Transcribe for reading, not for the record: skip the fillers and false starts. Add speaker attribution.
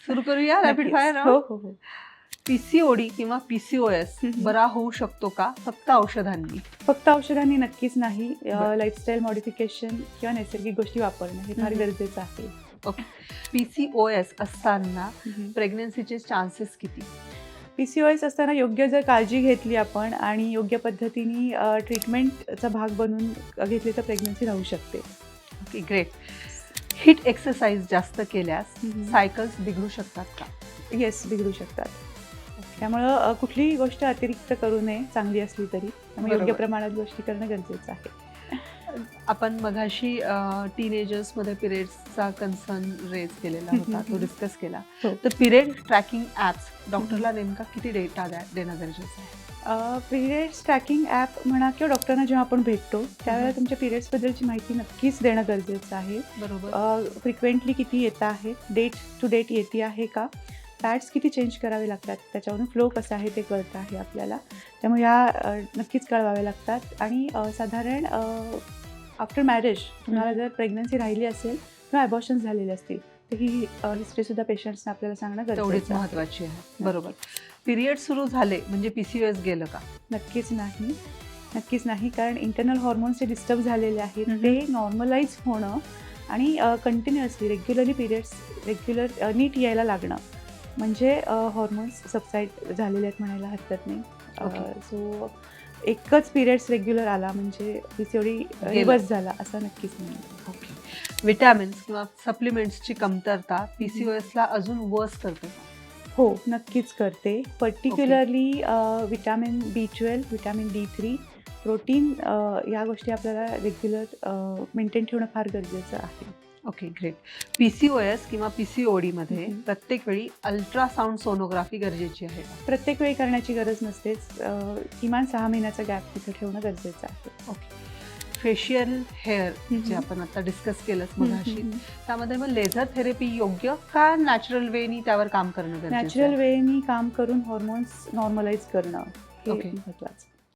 Speaker 1: सुरू करूया rapid fire.
Speaker 2: हो हो हो.
Speaker 1: पीसीओडी किंवा पीसीओएस बरा होऊ शकतो का फक्त औषधांनी?
Speaker 2: फक्त औषधांनी नक्कीच नाही. लाईफस्टाईल मॉडिफिकेशन किंवा नैसर्गिक गोष्टी वापरणं हे फार गरजेचं आहे.
Speaker 1: ओके. पीसीओएस असताना प्रेग्नन्सीचे चान्सेस किती?
Speaker 2: PCOS असताना योग्य जर काळजी घेतली आपण आणि योग्य पद्धतीने ट्रीटमेंटचा भाग बनवून घेतली तर प्रेग्नन्सी राहू शकते.
Speaker 1: Okay, great. हिट एक्सरसाइज जास्त केल्यास सायकल्स बिघडू शकतात का?
Speaker 2: येस, बिघडू शकतात. त्यामुळं कुठलीही गोष्ट अतिरिक्त करू नये, चांगली असली तरी. त्यामुळे योग्य प्रमाणात गोष्टी करणं गरजेचं आहे.
Speaker 1: आपण मघाशी टीनेजर्समध्ये पिरियड्सचा कन्सर्न रेज केलेला होता, तो डिस्कस केला. तर पिरियड ट्रॅकिंग ॲप्स डॉक्टरला नेमका किती डेटा देणं गरजेचं आहे?
Speaker 2: पिरियड्स ट्रॅकिंग ॲप म्हणा किंवा डॉक्टरांना जेव्हा आपण भेटतो त्यावेळेला तुमच्या पिरियड्सबद्दलची माहिती नक्कीच देणं गरजेचं आहे.
Speaker 1: बरोबर.
Speaker 2: फ्रिक्वेंटली किती येत आहे, डेट टू डेट येते आहे का, पॅड्स किती चेंज करावे लागतात, त्याच्यावरून फ्लो कसा आहे ते कळतं आहे आपल्याला. त्यामुळे ह्या नक्कीच कळवाव्या लागतात. आणि साधारण आफ्टर मॅरेज तुम्हाला जर प्रेग्नन्सी राहिली असेल किंवा ॲबॉर्शन्स झालेले असतील तर ही हिस्ट्रीसुद्धा पेशंट्सना आपल्याला सांगणं
Speaker 1: तेवढीच
Speaker 2: गरजेचं आहे.
Speaker 1: महत्त्वाची आहे. बरोबर. पिरियड सुरू झाले म्हणजे पीसीओएस गेलं का?
Speaker 2: नक्कीच नाही, नक्कीच नाही. कारण इंटरनल हॉर्मोन्स जे डिस्टर्ब झालेले आहेत ते नॉर्मलाइज होणं आणि कंटिन्युअसली रेग्युलरली पिरियड्स नीट यायला लागणं म्हणजे हॉर्मोन्स सबसाईड झालेले आहेत म्हणायला हरकत नाही. सो एकच पिरियड्स रेग्युलर आला म्हणजे पीसीओडी रिव्हर्स झाला असं नक्कीच नाही.
Speaker 1: ओके. विटॅमिन्स किंवा सप्लिमेंट्सची कमतरता पीसीओएसला अजून वर्स करते?
Speaker 2: हो, नक्कीच करते. Particularly vitamin B12, vitamin D3, protein या गोष्टी आपल्याला रेग्युलर मेंटेन ठेवणं फार गरजेचं आहे.
Speaker 1: Okay, great. पीसीओएस किंवा पीसीओडीमध्ये प्रत्येक वेळी अल्ट्रासाऊंड सोनोग्राफी गरजेची आहे का?
Speaker 2: प्रत्येक वेळी करण्याची गरज नसतेच. किमान 6 महिन्याचा गॅप तिथे ठेवणं गरजेचं आहे.
Speaker 1: ओके. फेशियल हेअर जे आपण आता डिस्कस केलंच मगाशी, त्यामध्ये मग लेझर थेरपी योग्य का नॅचरल वेनी त्यावर काम करणं गरजेचं आहे?
Speaker 2: नॅचरल वेनी काम करून हॉर्मोन्स नॉर्मलाइज करणं हे
Speaker 1: ओके.
Speaker 2: महत्त्वाचं.